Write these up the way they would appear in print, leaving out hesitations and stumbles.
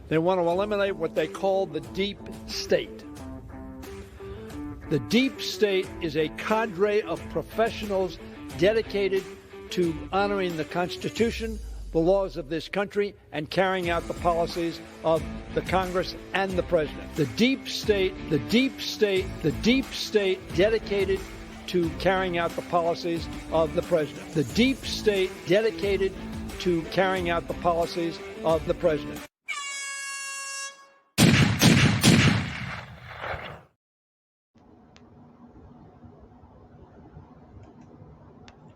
They want to eliminate what they call the deep state. The deep state is a cadre of professionals dedicated to honoring the Constitution, the laws of this country, and carrying out the policies of the Congress and the President. The deep state dedicated to carrying out the policies of the President. The deep state dedicated to carrying out the policies of the President.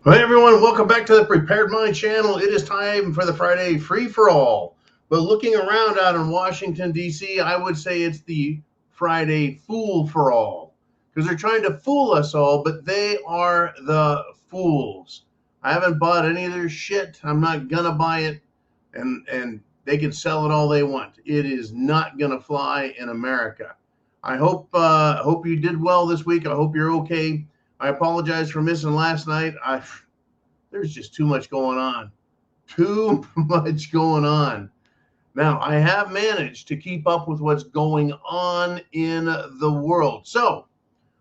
Hey everyone, welcome back to the Prepared Mind channel. It is time for the Friday free-for-all. But looking around out in Washington, D.C., I would say it's the Friday fool-for-all. Because they're trying to fool us all, but they are the fools. I haven't bought any of their shit. I'm not going to buy it. And they can sell it all they want. It is not going to fly in America. I hope you did well this week. I hope you're okay. I apologize for missing last night. There's just too much going on. Too much going on. Now, I have managed to keep up with what's going on in the world. So,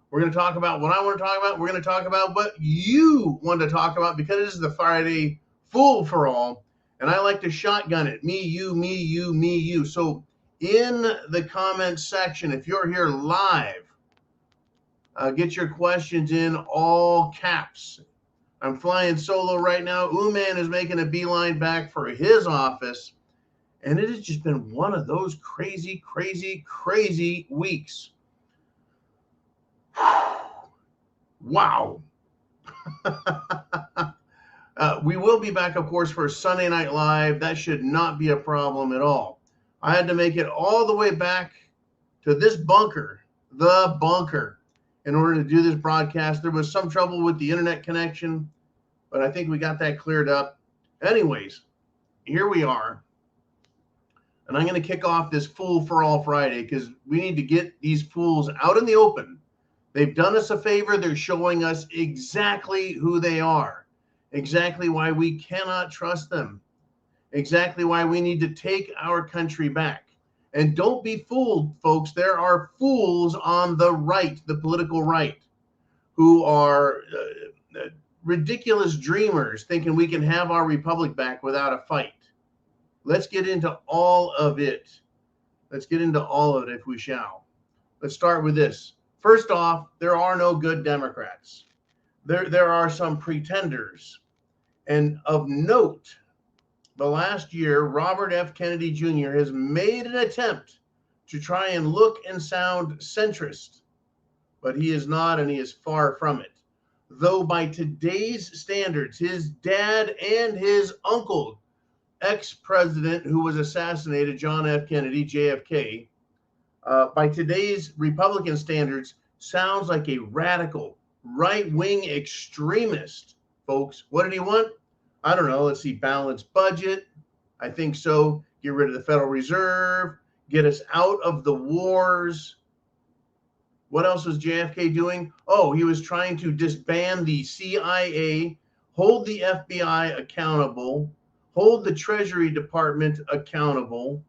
we're going to talk about what I want to talk about. We're going to talk about what you want to talk about because this is the Friday Fool for All. And I like to shotgun it. Me, you, me, you, me, you. So, in the comments section, if you're here live, get your questions in all caps. I'm flying solo right now. Uman is making a beeline back for his office. And it has just been one of those crazy, crazy, crazy weeks. Wow. We will be back, of course, for Sunday Night Live. That should not be a problem at all. I had to make it all the way back to this bunker, the bunker, in order to do this broadcast. There was some trouble with the internet connection, but I think we got that cleared up. Anyways, here we are. And I'm going to kick off this Fool for All Friday because we need to get these fools out in the open. They've done us a favor. They're showing us exactly who they are, exactly why we cannot trust them, exactly why we need to take our country back. And don't be fooled, folks. There are fools on the right, the political right, who are ridiculous dreamers thinking we can have our republic back without a fight. Let's get into all of it. Let's get into all of it if we shall. Let's start with this. First off, there are no good Democrats. There are some pretenders. And of note, the last year, Robert F. Kennedy Jr. has made an attempt to try and look and sound centrist, but he is not, and he is far from it. Though by today's standards, his dad and his uncle, ex-president who was assassinated, John F. Kennedy, JFK, by today's Republican standards, sounds like a radical, right-wing extremist, folks. What did he want? I don't know. Let's see. Balanced budget. I think so. Get rid of the Federal Reserve. Get us out of the wars. What else was JFK doing? Oh, he was trying to disband the CIA, hold the FBI accountable, hold the Treasury Department accountable,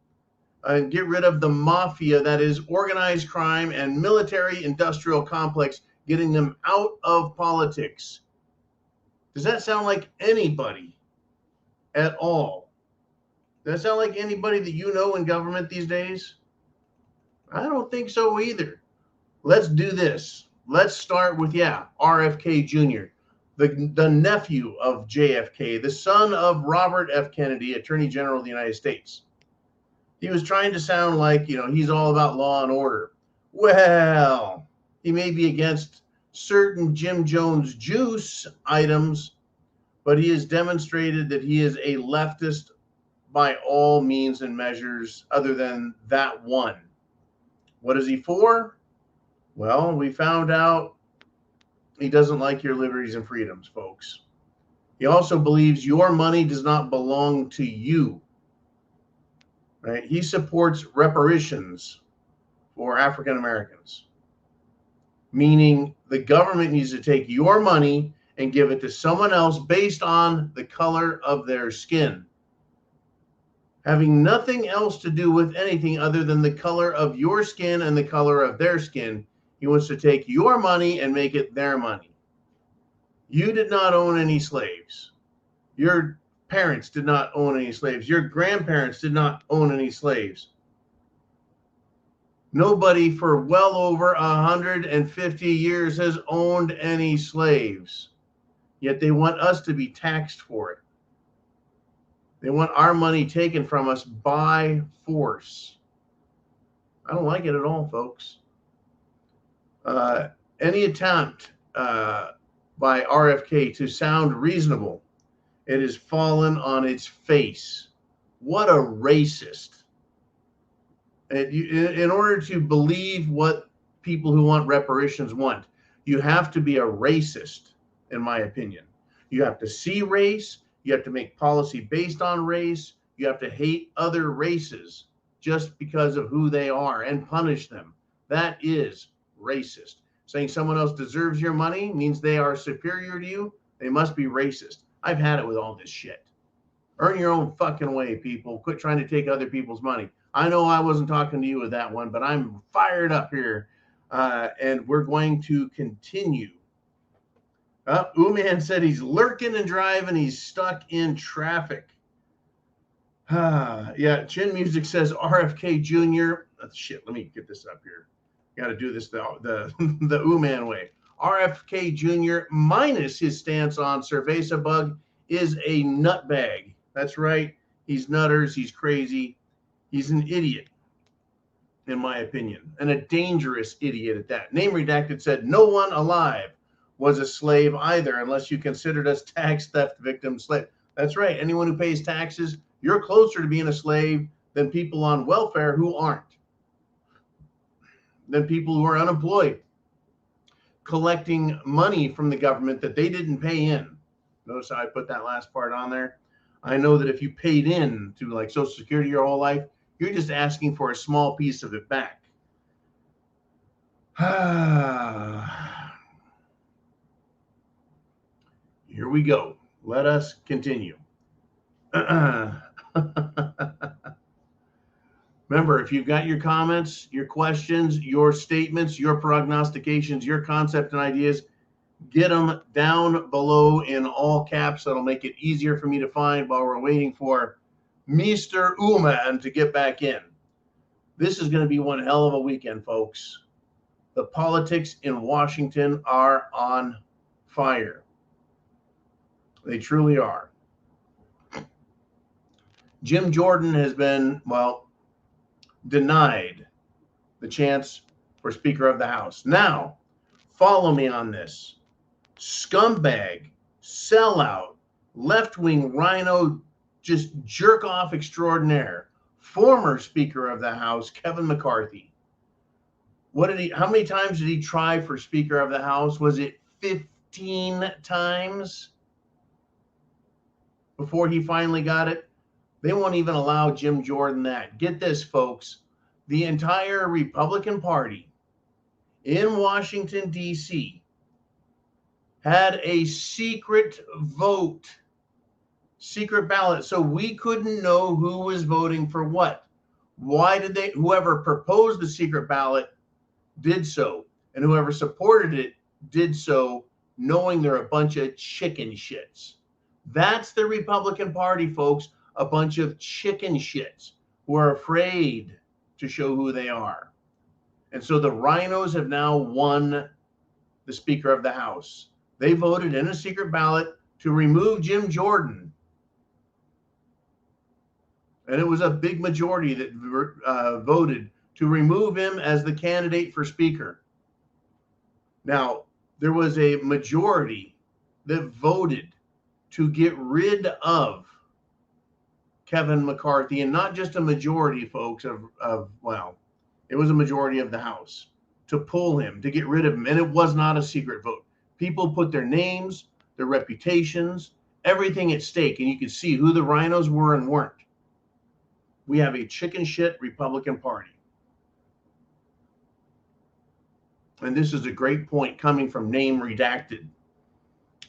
and get rid of the mafia, that is organized crime and military-industrial complex, getting them out of politics. Does that sound like anybody at all? Does that sound like anybody that you know in government these days? I don't think so either. Let's do this. Let's start with, RFK Jr., the nephew of JFK, the son of Robert F. Kennedy, Attorney General of the United States. He was trying to sound like, he's all about law and order. Well, he may be against certain Jim Jones juice items, but he has demonstrated that he is a leftist by all means and measures other than that one. What is he for? Well, we found out he doesn't like your liberties and freedoms, folks. He also believes your money does not belong to you. Right? He supports reparations for African Americans, meaning the government needs to take your money and give it to someone else based on the color of their skin. having nothing else to do with anything other than the color of your skin and the color of their skin. He wants to take your money and make it their money. You did not own any slaves. Your parents did not own any slaves. Your grandparents did not own any slaves. Nobody for well over 150 years has owned any slaves. Yet they want us to be taxed for it. They want our money taken from us by force. I don't like it at all, folks. Any attempt by RFK to sound reasonable, it has fallen on its face. What a racist. In order to believe what people who want reparations want, you have to be a racist, in my opinion. You have to see race. You have to make policy based on race. You have to hate other races just because of who they are and punish them. That is racist. Saying someone else deserves your money means they are superior to you. They must be racist. I've had it with all this shit. Earn your own fucking way, people. Quit trying to take other people's money. I know I wasn't talking to you with that one, but I'm fired up here. And we're going to continue. Uman said he's lurking and driving. He's stuck in traffic. Yeah, Chin Music says RFK Jr. Shit, let me get this up here. Got to do this the Uman way. RFK Jr. minus his stance on cerveza bug is a nutbag. That's right. He's nutters. He's crazy. He's an idiot, in my opinion, and a dangerous idiot at that. Name redacted said no one alive was a slave either, unless you considered us tax theft victim slave. That's right. Anyone who pays taxes, you're closer to being a slave than people on welfare who aren't, than people who are unemployed, collecting money from the government that they didn't pay in. Notice how I put that last part on there? I know that if you paid in to like Social Security your whole life, you're just asking for a small piece of it back. Here we go. Let us continue. Remember, if you've got your comments, your questions, your statements, your prognostications, your concept and ideas, get them down below in all caps. That'll make it easier for me to find while we're waiting for Mr. Uman to get back in. This is going to be one hell of a weekend, folks. The politics in Washington are on fire. They truly are. Jim Jordan has been, denied the chance for Speaker of the House. Now, follow me on this. Scumbag, sellout, left-wing rhino, just jerk-off extraordinaire, former Speaker of the House, Kevin McCarthy. How many times did he try for Speaker of the House? Was it 15 times before he finally got it? They won't even allow Jim Jordan that. Get this, folks. The entire Republican Party in Washington, D.C. had a secret vote, secret ballot, so we couldn't know who was voting for what. Why did whoever proposed the secret ballot did so, and whoever supported it did so knowing they're a bunch of chicken shits. That's the Republican Party, folks, a bunch of chicken shits who are afraid to show who they are. And so the rhinos have now won the Speaker of the House. They voted in a secret ballot to remove Jim Jordan. And it was a big majority that voted to remove him as the candidate for Speaker. Now, there was a majority that voted to get rid of Kevin McCarthy, and not just a majority, folks, it was a majority of the House to pull him, to get rid of him. And it was not a secret vote. People put their names, their reputations, everything at stake, and you could see who the rhinos were and weren't. We have a chicken shit Republican Party. And this is a great point coming from Name Redacted.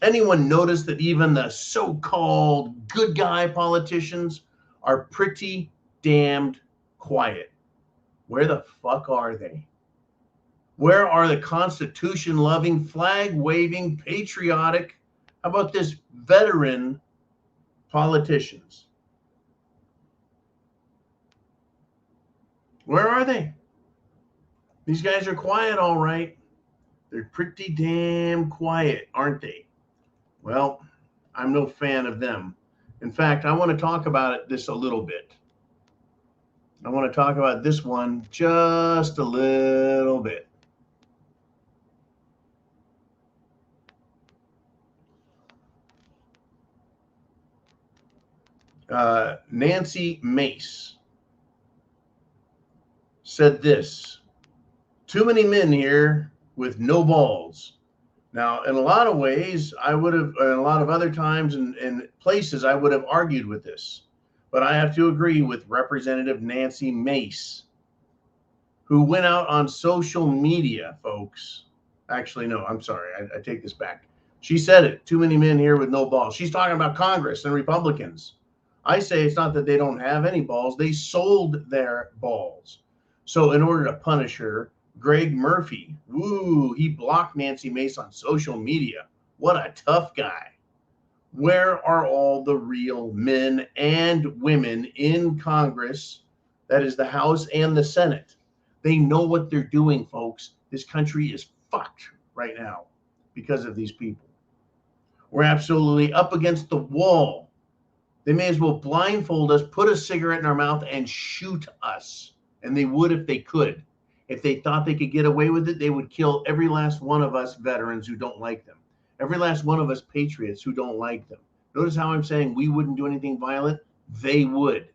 Anyone notice that even the so-called good guy politicians are pretty damned quiet. Where the fuck are they? Where are the Constitution-loving, flag-waving, patriotic, how about this, veteran politicians? Where are they? These guys are quiet, all right. They're pretty damn quiet, aren't they? Well, I'm no fan of them. In fact, I want to talk about this a little bit. I want to talk about this one just a little bit. Nancy Mace said this: too many men here with no balls. Now, in a lot of ways, I would have, in a lot of other times and places, I would have argued with this. But I have to agree with Representative Nancy Mace, who went out on social media, folks. Actually, no, I'm sorry. I take this back. She said it. Too many men here with no balls. She's talking about Congress and Republicans. I say it's not that they don't have any balls. They sold their balls. So in order to punish her, Greg Murphy, he blocked Nancy Mace on social media. What a tough guy. Where are all the real men and women in Congress? That is the House and the Senate. They know what they're doing, folks. This country is fucked right now because of these people. We're absolutely up against the wall. They may as well blindfold us, put a cigarette in our mouth, and shoot us. And they would if they could. If they thought they could get away with it, they would kill every last one of us veterans who don't like them. Every last one of us patriots who don't like them. Notice how I'm saying we wouldn't do anything violent? They would.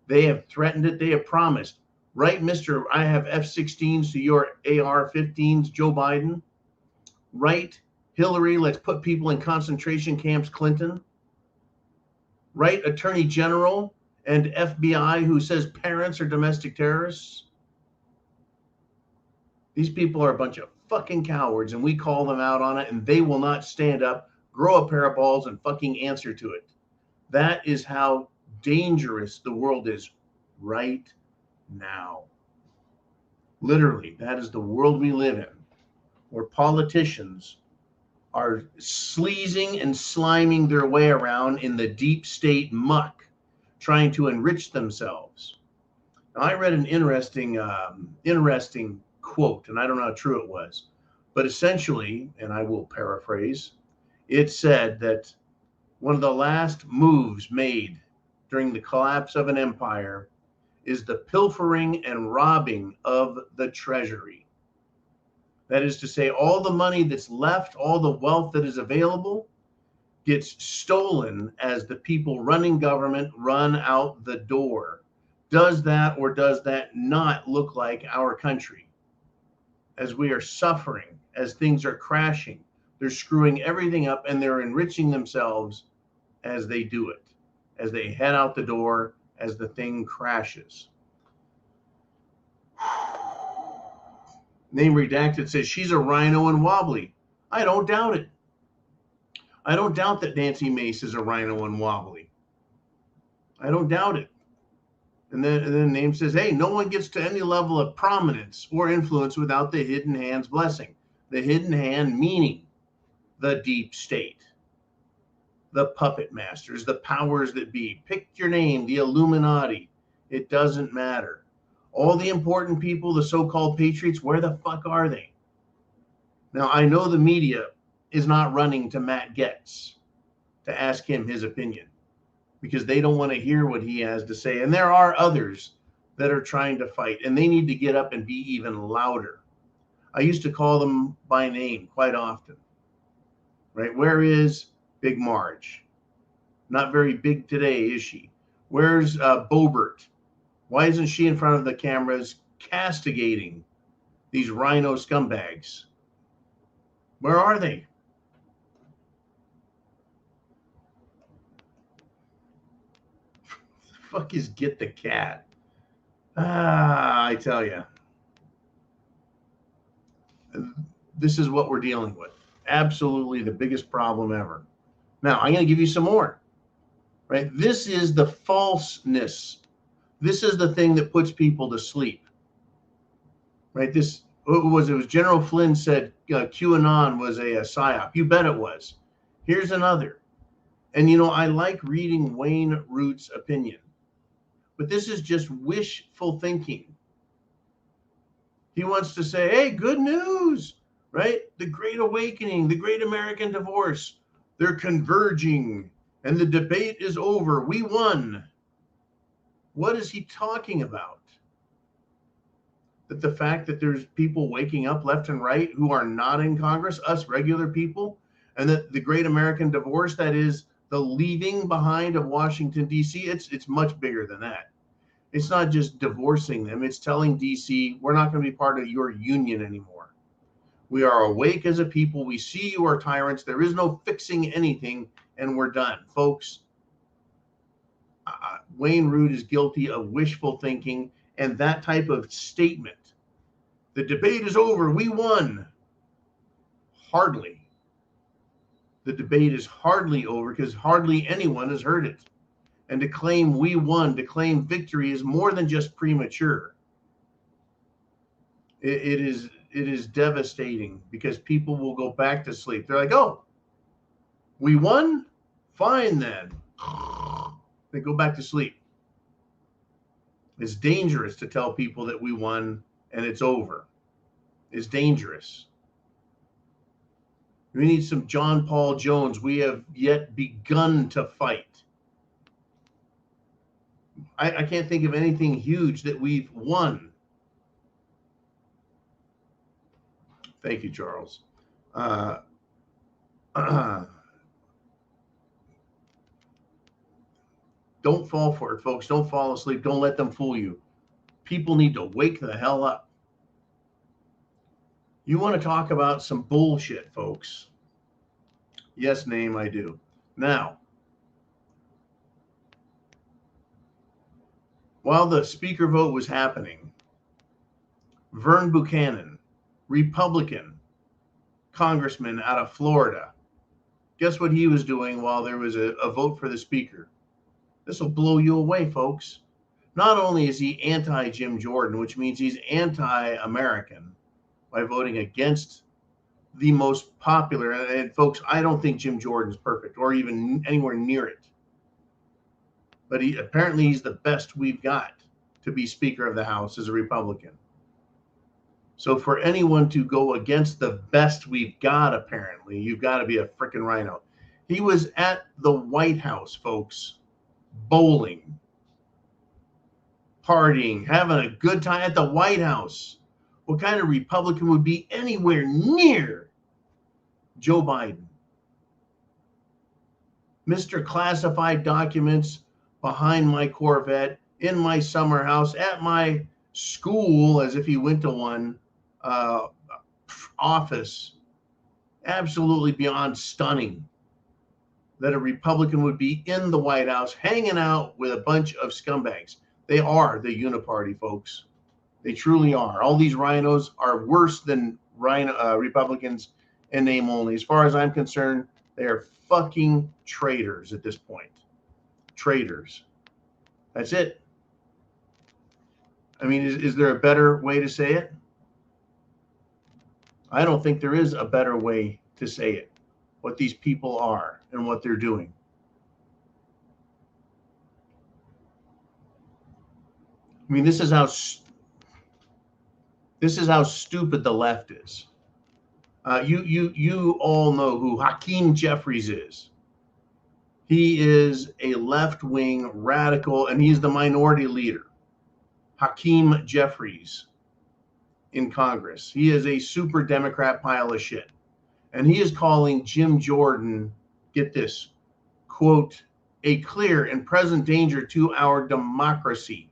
They have threatened it. They have promised. Right, Mr. I have F-16s to your AR-15s, Joe Biden. Right, Hillary, let's put people in concentration camps, Clinton. Right, Attorney General and FBI who says parents are domestic terrorists. These people are a bunch of fucking cowards, and we call them out on it, and they will not stand up, grow a pair of balls, and fucking answer to it. That is how dangerous the world is right now. Literally, that is the world we live in, where politicians are sleazing and sliming their way around in the deep state muck, trying to enrich themselves. Now, I read an interesting quote, and I don't know how true it was, but essentially, and I will paraphrase, it said that one of the last moves made during the collapse of an empire is the pilfering and robbing of the treasury. That is to say, all the money that's left, all the wealth that is available gets stolen as the people running government run out the door. Does that or does that not look like our country? As we are suffering, as things are crashing, they're screwing everything up and they're enriching themselves as they do it, as they head out the door, as the thing crashes. Name redacted says she's a rhino and wobbly. I don't doubt it. I don't doubt that Nancy Mace is a rhino and wobbly. I don't doubt it. And then name says, hey, no one gets to any level of prominence or influence without the hidden hand's blessing. The hidden hand meaning the deep state, the puppet masters, the powers that be. Pick your name, the Illuminati. It doesn't matter. All the important people, the so-called patriots, where the fuck are they? Now, I know the media is not running to Matt Gaetz to ask him his opinion because they don't want to hear what he has to say. And there are others that are trying to fight, and they need to get up and be even louder. I used to call them by name quite often, right? Where is Big Marge? Not very big today, is she? Where's Boebert? Why isn't she in front of the cameras castigating these rhino scumbags? Where are they? The fuck is Get the Cat? I tell you. This is what we're dealing with. Absolutely the biggest problem ever. Now, I'm going to give you some more. right? This is the falseness. This is the thing that puts people to sleep, right? It was General Flynn said QAnon was a psyop. You bet it was. Here's another. And, I like reading Wayne Root's opinion, but this is just wishful thinking. He wants to say, hey, good news, right? The Great Awakening, the Great American Divorce, they're converging and the debate is over. We won. What is he talking about? That the fact that there's people waking up left and right who are not in Congress, us regular people, and that the Great American Divorce, that is the leaving behind of Washington, D.C., it's much bigger than that. It's not just divorcing them. It's telling D.C., we're not going to be part of your union anymore. We are awake as a people. We see you are tyrants. There is no fixing anything, and we're done. Folks, Wayne Root is guilty of wishful thinking and that type of statement. The debate is over. We won. Hardly. The debate is hardly over because hardly anyone has heard it. And to claim we won, to claim victory is more than just premature. It is devastating because people will go back to sleep. They're like, oh, we won? Fine then. They go back to sleep. It's dangerous to tell people that we won and it's over. It's dangerous. We need some John Paul Jones. We have yet begun to fight. I can't think of anything huge that we've won. Thank you, Charles. Don't fall for it, folks. Don't fall asleep. Don't let them fool you. People need to wake the hell up. You want to talk about some bullshit, folks? Yes, name, I do. Now, while the speaker vote was happening, Vern Buchanan, Republican congressman out of Florida, guess what he was doing while there was a vote for the speaker? This will blow you away, folks. Not only is he anti-Jim Jordan, which means he's anti-American by voting against the most popular, and folks, I don't think Jim Jordan's perfect or even anywhere near it. But apparently he's the best we've got to be Speaker of the House as a Republican. So for anyone to go against the best we've got, apparently, you've got to be a freaking rhino. He was at the White House, folks, bowling, partying, having a good time at the White House. What kind of Republican would be anywhere near Joe Biden? Mr. Classified documents behind my Corvette, in my summer house, at my school, as if he went to one, office. Absolutely beyond stunning that a Republican would be in the White House hanging out with a bunch of scumbags. They are the uniparty, folks. They truly are. All these rhinos are worse than Republicans in name only. As far as I'm concerned, they are fucking traitors at this point. Traitors. That's it. I mean, is there a better way to say it? I don't think there is a better way to say it, what these people are and what they're doing. I mean, this is how stupid the left is. You all know who Hakeem Jeffries is. He is a left-wing radical, and he's the minority leader. Hakeem Jeffries in Congress. He is a super Democrat pile of shit. And he is calling Jim Jordan, get this, quote, a clear and present danger to our democracy.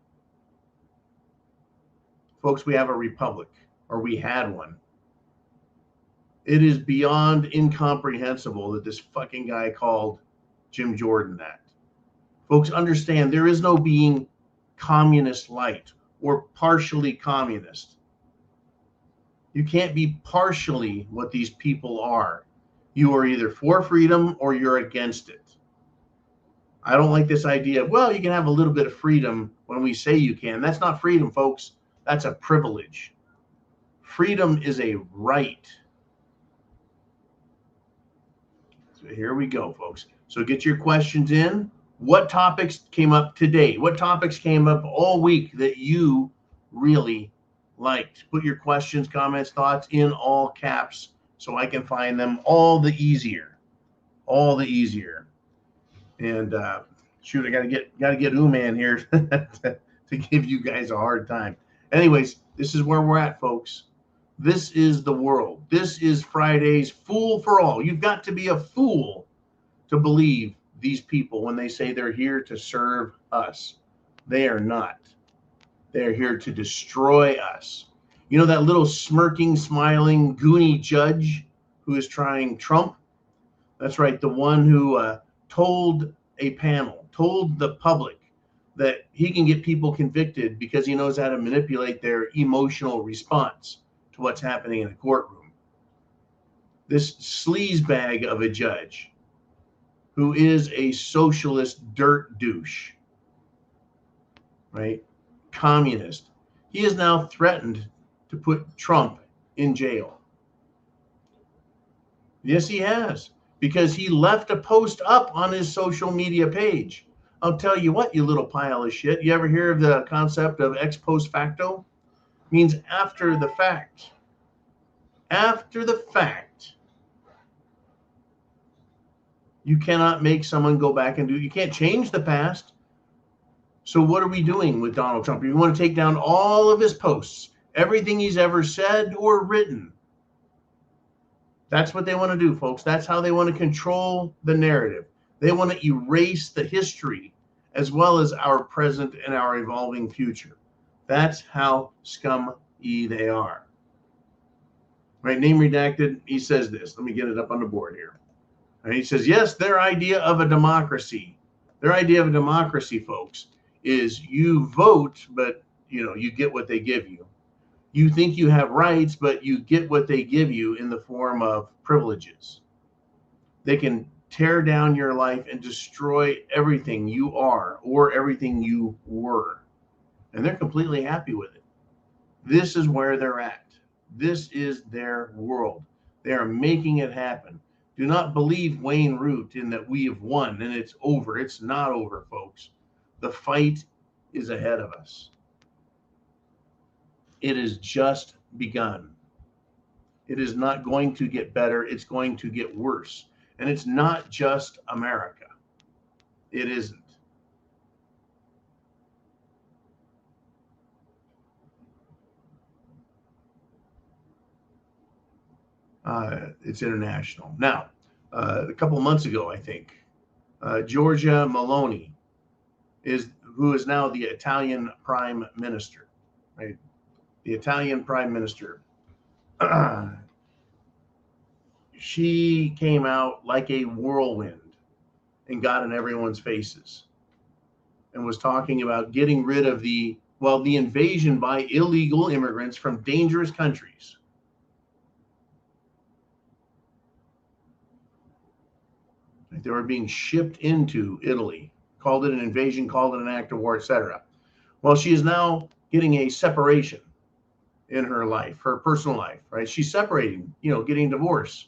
Folks, we have a republic, or we had one. It is beyond incomprehensible that this fucking guy called Jim Jordan that. Folks, understand there is no being communist light or partially communist. You can't be partially what these people are. You are either for freedom or you're against it. I don't like this idea of, well, you can have a little bit of freedom when we say you can. That's not freedom, folks. That's a privilege. Freedom is a right. So here we go, folks. So get your questions in. What topics came up today? What topics came up all week that you really liked? Put your questions, comments, thoughts in all caps so I can find them all the easier. All the easier. And shoot, I gotta get Uman here to give you guys a hard time. Anyways, this is where we're at, folks. This is the world. This is Friday's Fool for All. You've got to be a fool to believe these people when they say they're here to serve us. They are not. They are here to destroy us. You know that little smirking, smiling, goony judge who is trying Trump? That's right, the one who told a panel, told the public that he can get people convicted because he knows how to manipulate their emotional response to what's happening in a courtroom. This sleazebag of a judge who is a socialist dirt douche, right? Communist. He has now threatened to put Trump in jail. Yes, he has, because he left a post up on his social media page. I'll tell you what, you little pile of shit. You ever hear of the concept of ex post facto? Means after the fact. After the fact. You cannot make someone go back and you can't change the past. So what are we doing with Donald Trump? We want to take down all of his posts, everything he's ever said or written. That's what they want to do, folks. That's how they want to control the narrative. They want to erase the history as well as our present and our evolving future. That's how scummy they are. Right, name redacted, he says this. Let me get it up on the board here. And he says, yes, their idea of a democracy, folks, is you vote, but you get what they give you. You think you have rights, but you get what they give you in the form of privileges. They can tear down your life and destroy everything you are or everything you were. And they're completely happy with it. This is where they're at. This is their world. They are making it happen. Do not believe Wayne Root in that we have won and it's over. It's not over, folks. The fight is ahead of us. It has just begun. It is not going to get better. It's going to get worse. And it's not just America. It isn't. It's international. Now, a couple of months ago, I think, Giorgia Meloni who is now the Italian Prime Minister, right? The Italian Prime Minister. She came out like a whirlwind and got in everyone's faces and was talking about getting rid of the invasion by illegal immigrants from dangerous countries. They were being shipped into Italy, called it an invasion, called it an act of war, etc. Well, she is now getting a separation in her life, her personal life, right? She's separating, getting divorced.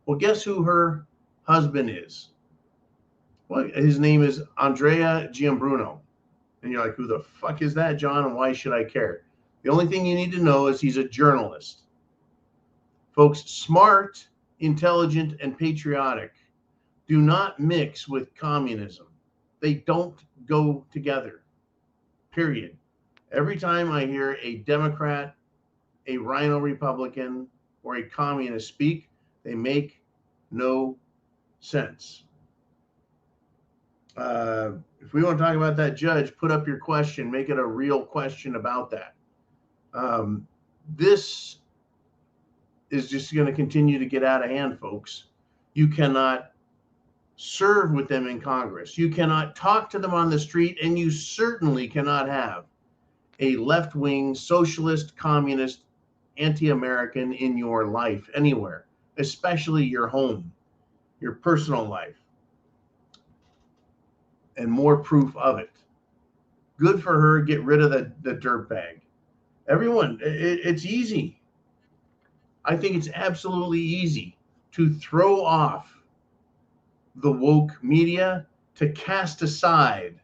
Well, guess who her husband is? Well, his name is Andrea Giambruno. And you're like, who the fuck is that, John? And why should I care? The only thing you need to know is he's a journalist. Folks, smart, intelligent, and patriotic do not mix with communism. They don't go together, period. Every time I hear a Democrat, a rhino Republican, or a communist speak, they make no sense. If we want to talk about that judge, put up your question, make it a real question about that. This is just going to continue to get out of hand, folks. You cannot serve with them in Congress. You cannot talk to them on the street, and you certainly cannot have a left-wing, socialist, communist, anti-American in your life anywhere, especially your home, your personal life. and more proof of it. Good for her. Get rid of the dirt bag. Everyone, it's easy. I think it's absolutely easy to throw off the woke media, to cast aside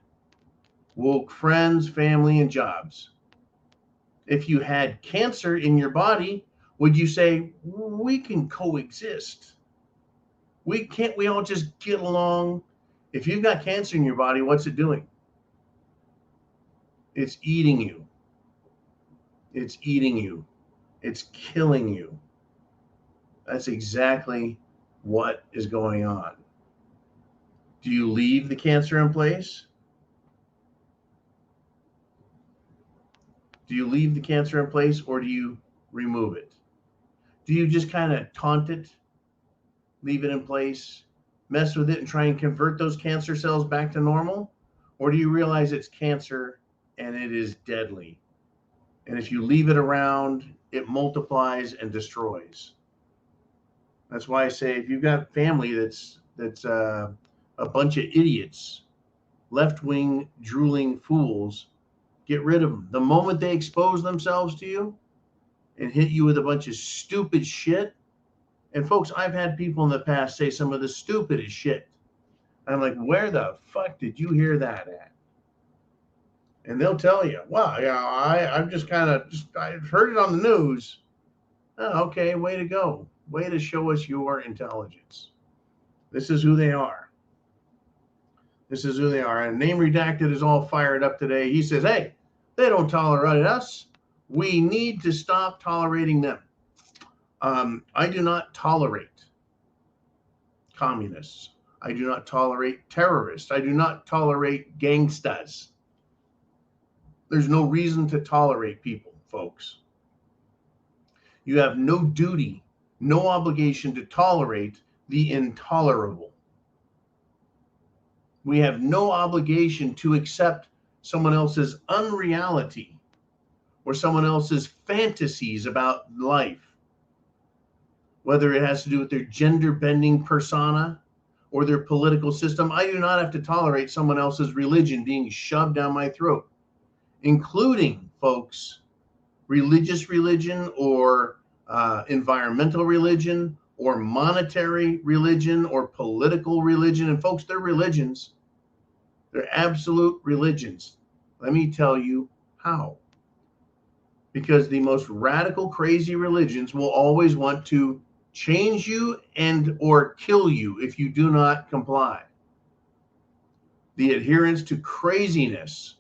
woke friends, family, and jobs. If you had cancer in your body, would you say we can coexist? We all just get along? If you've got cancer in your body, what's it doing? It's eating you. It's eating you. It's killing you. That's exactly what is going on. Do you leave the cancer in place? Do you leave the cancer in place, or do you remove it? Do you just kind of taunt it, leave it in place, mess with it, and try and convert those cancer cells back to normal? Or do you realize it's cancer and it is deadly? And if you leave it around, it multiplies and destroys. That's why I say, if you've got family that's a bunch of idiots, left-wing drooling fools, get rid of them. The moment they expose themselves to you and hit you with a bunch of stupid shit, and folks, I've had people in the past say some of the stupidest shit. I'm like, where the fuck did you hear that at? And they'll tell you, well, yeah, I'm just kind of, I heard it on the news. Oh, okay, way to go. Way to show us your intelligence. This is who they are. This is who they are. And Name Redacted is all fired up today. He says, hey, they don't tolerate us. We need to stop tolerating them. I do not tolerate communists. I do not tolerate terrorists. I do not tolerate gangstas. There's no reason to tolerate people, folks. You have no duty, no obligation to tolerate the intolerable. We have no obligation to accept someone else's unreality or someone else's fantasies about life, whether it has to do with their gender-bending persona or their political system. I do not have to tolerate someone else's religion being shoved down my throat, including, folks, religious religion or environmental religion or monetary religion or political religion. And folks, they're religions. They're absolute religions. Let me tell you how. Because the most radical, crazy religions will always want to change you and or kill you if you do not comply. The adherents to craziness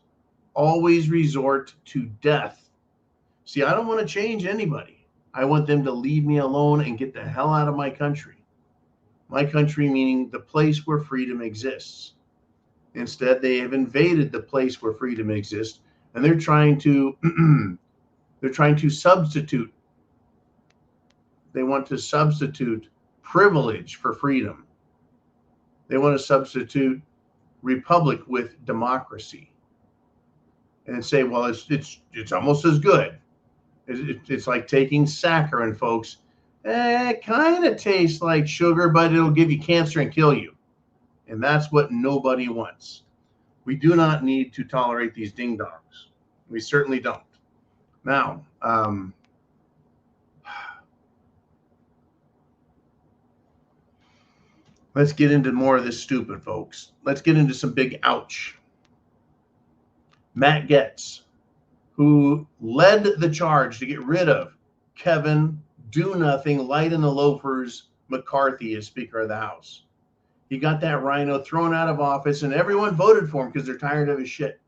always resort to death. See, I don't want to change anybody. I want them to leave me alone and get the hell out of my country. My country meaning the place where freedom exists. Instead, they have invaded the place where freedom exists, and they're trying to substitute. They want to substitute privilege for freedom. They want to substitute republic with democracy, and say, well, it's almost as good. It's like taking saccharin, folks. It kind of tastes like sugar, but it'll give you cancer and kill you. And that's what nobody wants. We do not need to tolerate these ding-dongs. We certainly don't. Now, let's get into more of this stupid, folks. Let's get into some big ouch. Matt Gaetz, who led the charge to get rid of Kevin Do-Nothing, Light in the Loafers McCarthy as Speaker of the House. He got that rhino thrown out of office, and everyone voted for him because they're tired of his shit.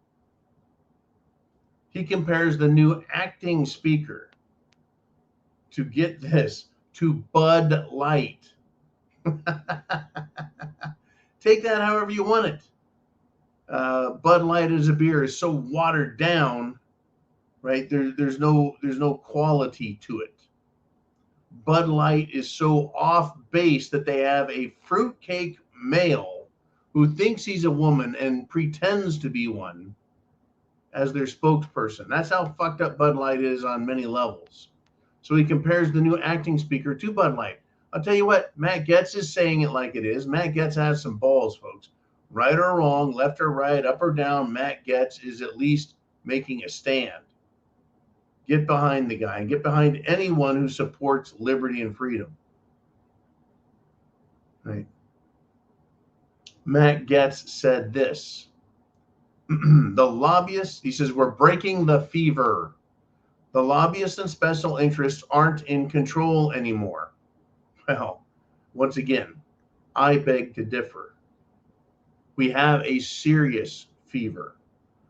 He compares the new acting speaker to, get this, to Bud Light. Take that however you want it. Bud Light as a beer is so watered down, right? There's no quality to it. Bud Light is so off base that they have a fruitcake male who thinks he's a woman and pretends to be one as their spokesperson. That's how fucked up Bud Light is on many levels. So he compares the new acting speaker to Bud Light. I'll tell you what, Matt Gaetz is saying it like it is. Matt Gaetz has some balls, folks. right or wrong, left or right, up or down, Matt Gaetz is at least making a stand. Get behind the guy and get behind anyone who supports liberty and freedom. Right? Matt Gaetz said this. The lobbyists, he says, we're breaking the fever. The lobbyists and special interests aren't in control anymore. Well, once again, I beg to differ. We have a serious fever.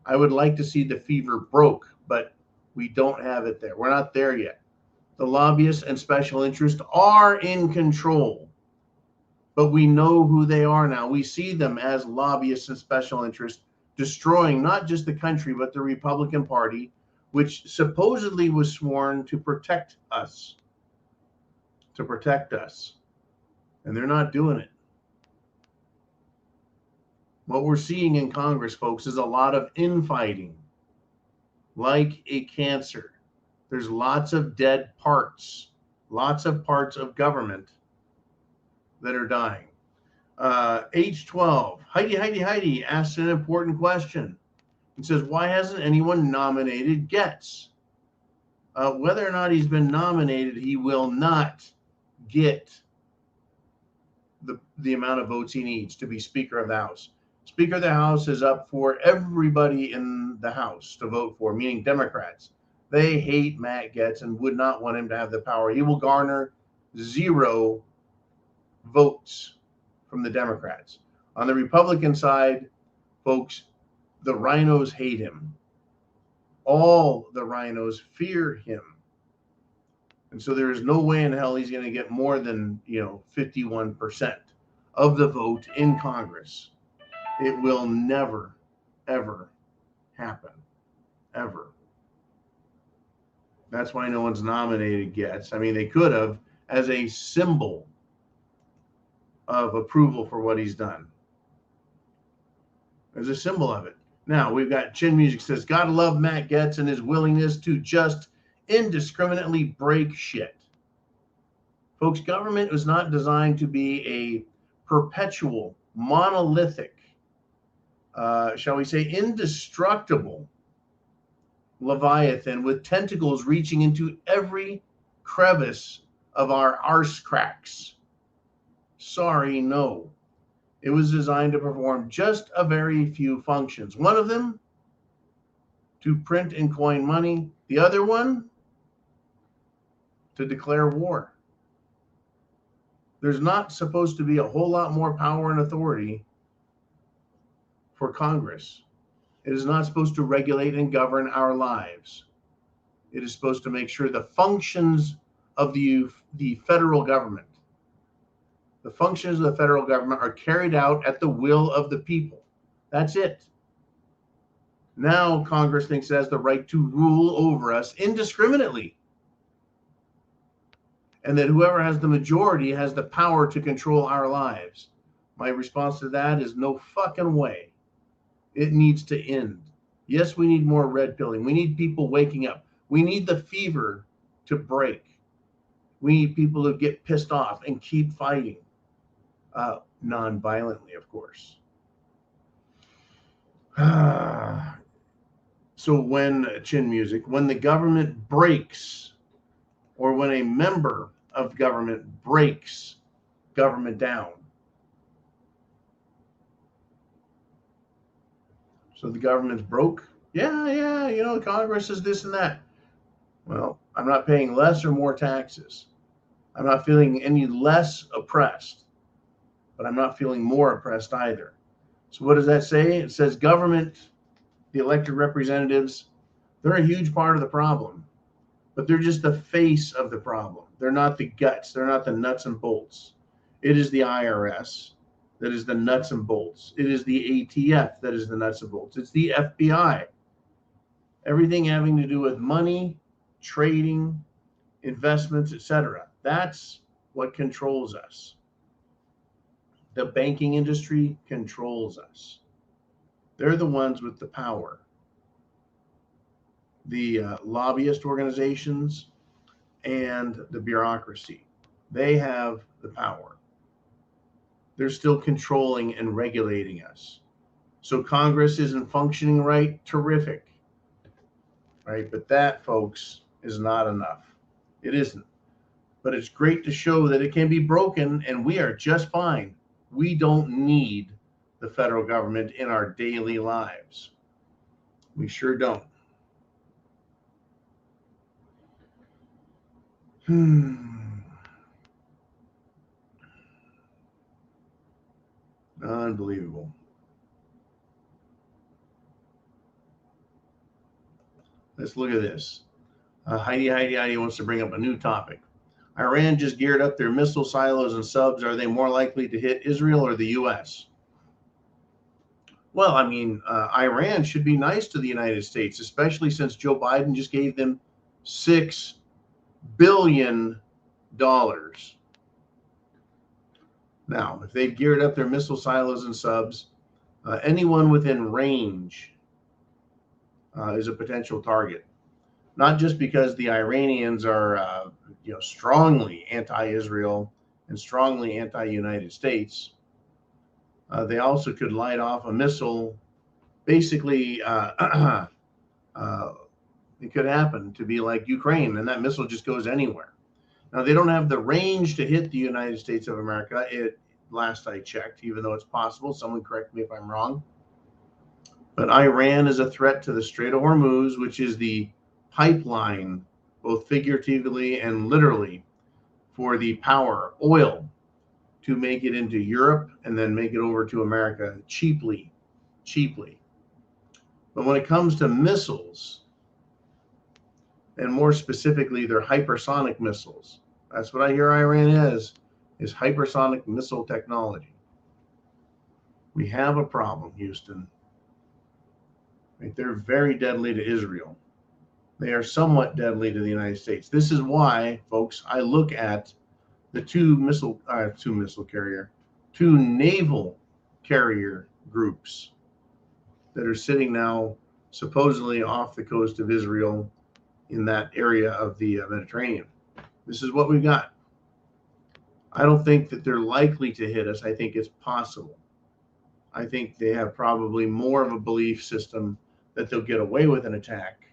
I would like to see the fever broke, but we don't have it there. We're not there yet. The lobbyists and special interests are in control, but we know who they are now. We see them as lobbyists and special interests destroying not just the country, but the Republican Party, which supposedly was sworn to protect us. And they're not doing it. What we're seeing in Congress, folks, is a lot of infighting, like a cancer. There's lots of dead parts, lots of parts of government that are dying. H12, Heidi asks an important question. It says, why hasn't anyone nominated Gaetz? Whether or not he's been nominated, he will not get the amount of votes he needs to be Speaker of the House. Speaker of the House is up for everybody in the House to vote for, meaning Democrats. They hate Matt Gaetz and would not want him to have the power. He will garner 0 votes from the Democrats. On the Republican side, folks, the rhinos hate him. All the rhinos fear him. And so there is no way in hell he's going to get more than, 51% of the vote in Congress. It will never, ever happen. Ever. That's why no one's nominated Gaetz. I mean, they could have as a symbol of approval for what he's done. As a symbol of it. Now, we've got Chin Music says, gotta love Matt Gaetz and his willingness to just indiscriminately break shit. Folks, government was not designed to be a perpetual, monolithic, shall we say, indestructible Leviathan with tentacles reaching into every crevice of our arse cracks. Sorry, no. It was designed to perform just a very few functions. One of them, to print and coin money. The other one, to declare war. There's not supposed to be a whole lot more power and authority for Congress. It is not supposed to regulate and govern our lives. It is supposed to make sure the functions of the federal government, the functions of the federal government are carried out at the will of the people. That's it. Now Congress thinks it has the right to rule over us indiscriminately. And that whoever has the majority has the power to control our lives. My response to that is no fucking way. It needs to end. Yes, we need more red pilling. We need people waking up. We need the fever to break. We need people to get pissed off and keep fighting. Non-violently, of course. So when Chin Music, when the government breaks, or when a member of government breaks government down. So the government's broke? Yeah, Congress is this and that. Well, I'm not paying less or more taxes. I'm not feeling any less oppressed, but I'm not feeling more oppressed either. So what does that say? It says government, the elected representatives, they're a huge part of the problem, but they're just the face of the problem. They're not the guts. They're not the nuts and bolts. It is the IRS that is the nuts and bolts. It is the ATF that is the nuts and bolts. It's the FBI. Everything having to do with money, trading, investments, etc. That's what controls us. The banking industry controls us. They're the ones with the power. The lobbyist organizations and the bureaucracy. They have the power. They're still controlling and regulating us. So Congress isn't functioning right. Terrific. Right? But that, folks, is not enough. It isn't. But it's great to show that it can be broken and we are just fine. We don't need the federal government in our daily lives. We sure don't. Unbelievable. Let's look at this. Heidi wants to bring up a new topic. Iran just geared up their missile silos and subs. Are they more likely to hit Israel or the U.S.? Well, I mean, Iran should be nice to the United States, especially since Joe Biden just gave them $6 billion. Now, if they've geared up their missile silos and subs, anyone within range is a potential target. Not just because the Iranians are, strongly anti-Israel and strongly anti-United States. They also could light off a missile. Basically, it could happen to be like Ukraine, and that missile just goes anywhere. Now, they don't have the range to hit the United States of America. Last I checked, even though it's possible. Someone correct me if I'm wrong. But Iran is a threat to the Strait of Hormuz, which is the pipeline, both figuratively and literally, for the oil, to make it into Europe and then make it over to America cheaply. But when it comes to missiles, and more specifically, their hypersonic missiles, that's what I hear Iran is hypersonic missile technology. We have a problem, Houston. Right? They're very deadly to Israel. They are somewhat deadly to the United States. This is why, folks, I look at the two naval carrier groups that are sitting now supposedly off the coast of Israel in that area of the Mediterranean. This is what we've got. I don't think that they're likely to hit us. I think it's possible. I think they have probably more of a belief system that they'll get away with an attack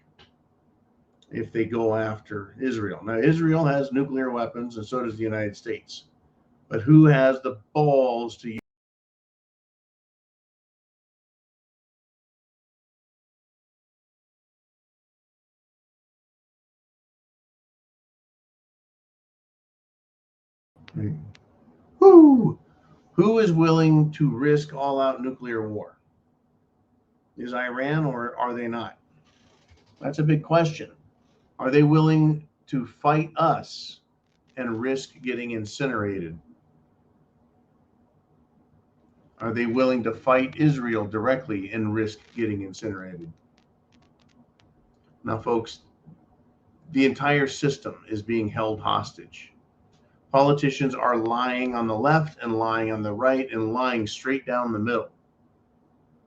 if they go after Israel. Now, Israel has nuclear weapons, and so does the United States. But who has the balls to use? Who is willing to risk all-out nuclear war? Is Iran, or are they not? That's a big question. Are they willing to fight us and risk getting incinerated? Are they willing to fight Israel directly and risk getting incinerated? Now, folks, the entire system is being held hostage. Politicians are lying on the left and lying on the right and lying straight down the middle.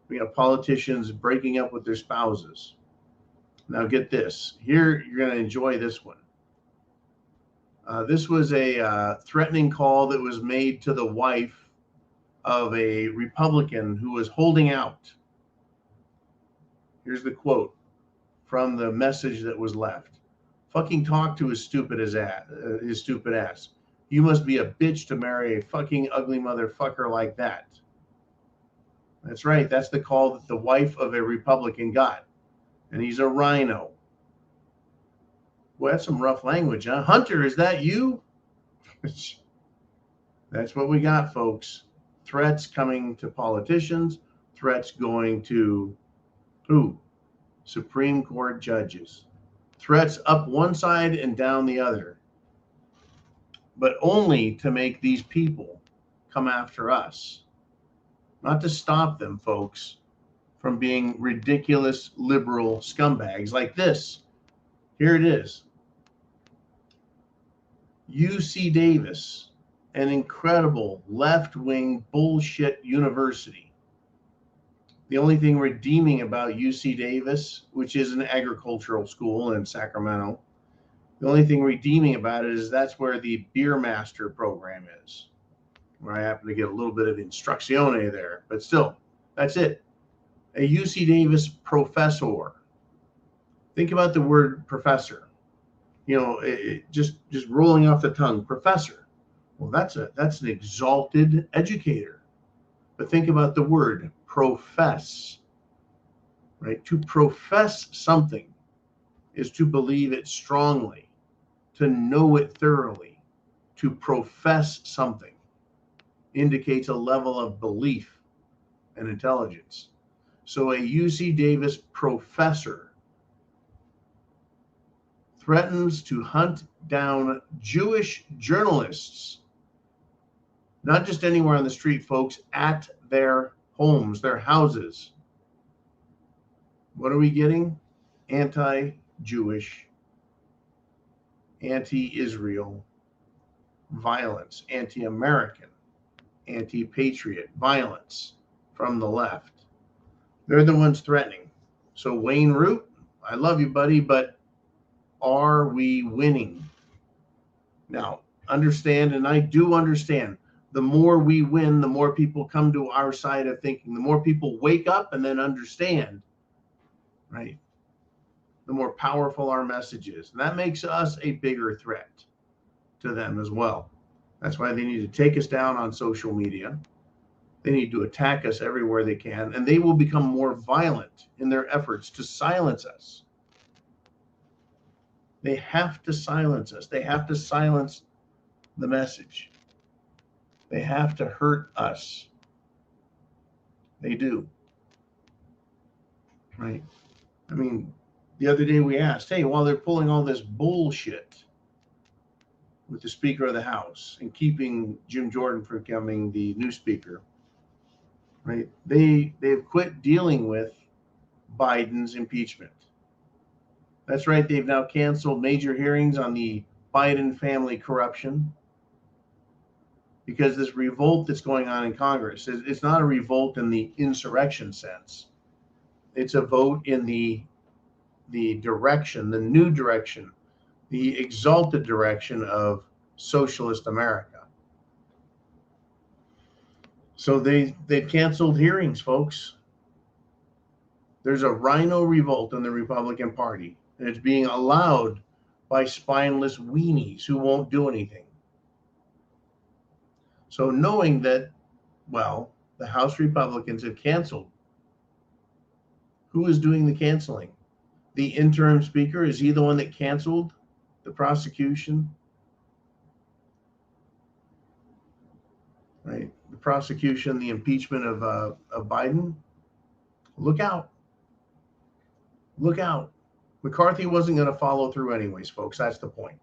We have politicians breaking up with their spouses. Now, get this. Here, you're going to enjoy this one. This was a threatening call that was made to the wife of a Republican who was holding out. Here's the quote from the message that was left. Fucking talk to his stupid ass. You must be a bitch to marry a fucking ugly motherfucker like that. That's right. That's the call that the wife of a Republican got. And he's a rhino. Well, that's some rough language, huh? Hunter, is that you? That's what we got, folks. Threats coming to politicians, threats going to who? Supreme Court judges. Threats up one side and down the other. But only to make these people come after us. Not to stop them, folks, from being ridiculous liberal scumbags like this. Here it is. UC Davis, an incredible left-wing bullshit university. The only thing redeeming about UC Davis, which is an agricultural school in Sacramento, the only thing redeeming about it is that's where the Beer Master program is. where I happen to get a little bit of instruccione there, but still, that's it. A UC Davis professor. Think about the word professor. You know, just rolling off the tongue, professor. Well, that's an exalted educator. But think about the word profess, right? To profess something is to believe it strongly, to know it thoroughly. To profess something indicates a level of belief and intelligence. So a UC Davis professor threatens to hunt down Jewish journalists, not just anywhere on the street, folks, at their homes, their houses. What are we getting? Anti-Jewish, anti-Israel violence, anti-American, anti-patriot violence from the left. They're the ones threatening. So Wayne Root, I love you, buddy, but are we winning? Now, understand, and I do understand, the more we win, the more people come to our side of thinking, the more people wake up and then understand, right? The more powerful our message is. And that makes us a bigger threat to them as well. That's why they need to take us down on social media. They need to attack us everywhere they can, and they will become more violent in their efforts to silence us. They have to silence us. They have to silence the message. They have to hurt us. They do. Right? I mean, the other day we asked, hey, while they're pulling all this bullshit with the Speaker of the House and keeping Jim Jordan from becoming the new Speaker, right? They've quit dealing with Biden's impeachment. That's right. They've now canceled major hearings on the Biden family corruption because this revolt that's going on in Congress, it's not a revolt in the insurrection sense. It's a vote in the direction, the new direction, the exalted direction of socialist America. So they've canceled hearings, folks. There's a rhino revolt in the Republican Party, and it's being allowed by spineless weenies who won't do anything. So knowing that, well, the House Republicans have canceled, who is doing the canceling? The interim speaker? Is he the one that canceled the prosecution? Right? The prosecution, the impeachment of Biden? Look out. Look out. McCarthy wasn't going to follow through anyways, folks. That's the point.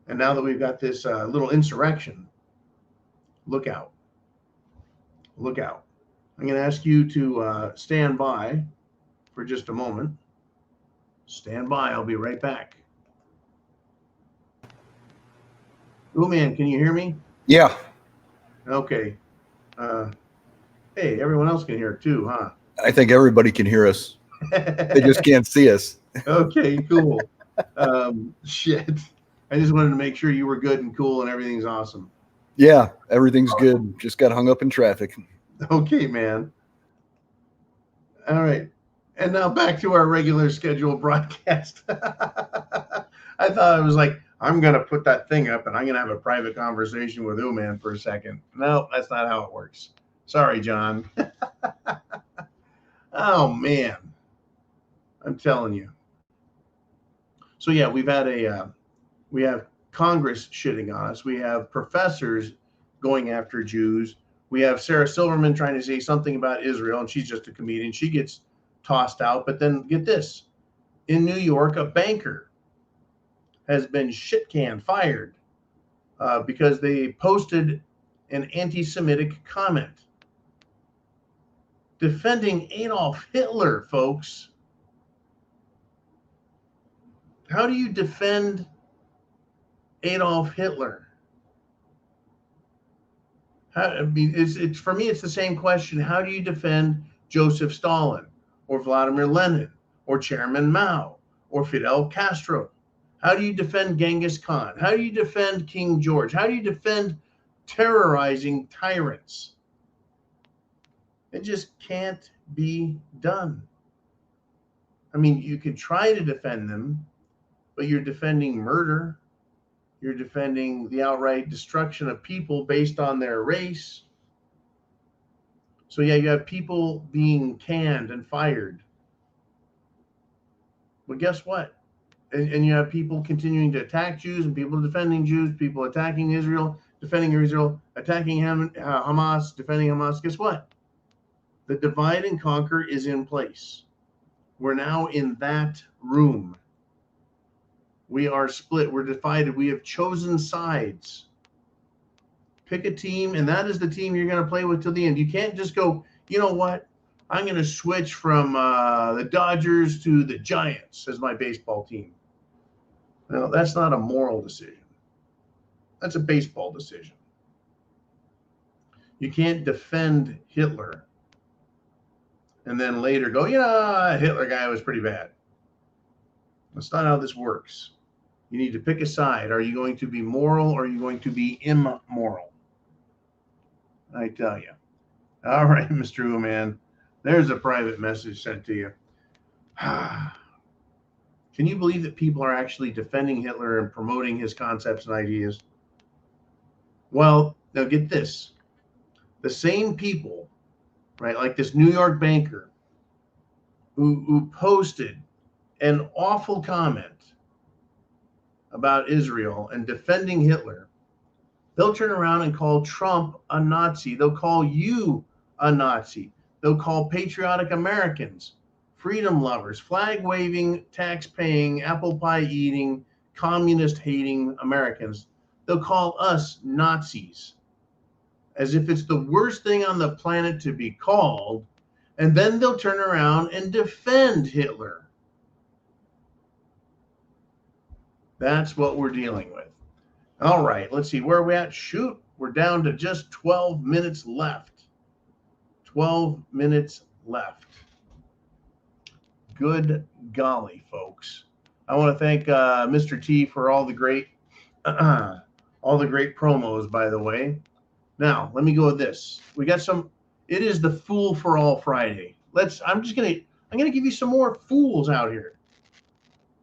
And now that we've got this little insurrection, look out. Look out. I'm going to ask you to stand by for just a moment. Stand by. I'll be right back. Oh, man, can you hear me? Yeah. Okay. Hey, everyone else can hear it too, huh? I think everybody can hear us. They just can't see us. Okay, cool. Shit. I just wanted to make sure you were good and cool and everything's awesome. Yeah, everything's good. Just got hung up in traffic. Okay, man. All right. And now back to our regular scheduled broadcast. I thought I was like, I'm going to put that thing up and I'm going to have a private conversation with Uman for a second. No, that's not how it works. Sorry, John. Oh, man. I'm telling you. So, yeah, we have Congress shitting on us. We have professors going after Jews. We have Sarah Silverman trying to say something about Israel, and she's just a comedian. She gets tossed out. But then get this. In New York, a banker has been fired because they posted an anti-Semitic comment defending Adolf Hitler, folks. How do you defend Adolf Hitler? It's for me, it's the same question. How do you defend Joseph Stalin or Vladimir Lenin or Chairman Mao or Fidel Castro? How do you defend Genghis Khan? How do you defend King George? How do you defend terrorizing tyrants. It just can't be done. I mean, you could try to defend them, but you're defending murder. You're defending the outright destruction of people based on their race. So yeah, you have people being canned and fired. But guess what? And you have people continuing to attack Jews and people defending Jews, people attacking Israel, defending Israel, attacking Hamas, defending Hamas. Guess what? The divide and conquer is in place. We're now in that room. We are split. We're divided. We have chosen sides. Pick a team, and that is the team you're going to play with till the end. You can't just go, you know what? I'm going to switch from the Dodgers to the Giants as my baseball team. No, that's not a moral decision. That's a baseball decision. You can't defend Hitler and then later go, Hitler guy was pretty bad. That's not how this works. You need to pick a side. Are you going to be moral or are you going to be immoral? I tell you. All right, Mr. Uman, there's a private message sent to you. Can you believe that people are actually defending Hitler and promoting his concepts and ideas? Well, now get this. The same people, right, like this New York banker who posted an awful comment about Israel and defending Hitler, they'll turn around and call Trump a Nazi. They'll call you a Nazi. They'll call patriotic Americans, freedom lovers, flag waving, tax paying, apple pie eating, communist hating Americans. They'll call us Nazis as if it's the worst thing on the planet to be called. And then they'll turn around and defend Hitler. That's what we're dealing with. All right, let's see. Where are we at? Shoot, we're down to just 12 minutes left. 12 minutes left. Good golly, folks. I want to thank Mr. T for all the great promos, by the way. Now, let me go with this. We got some. It is the Fool for All Friday. I'm gonna give you some more fools out here.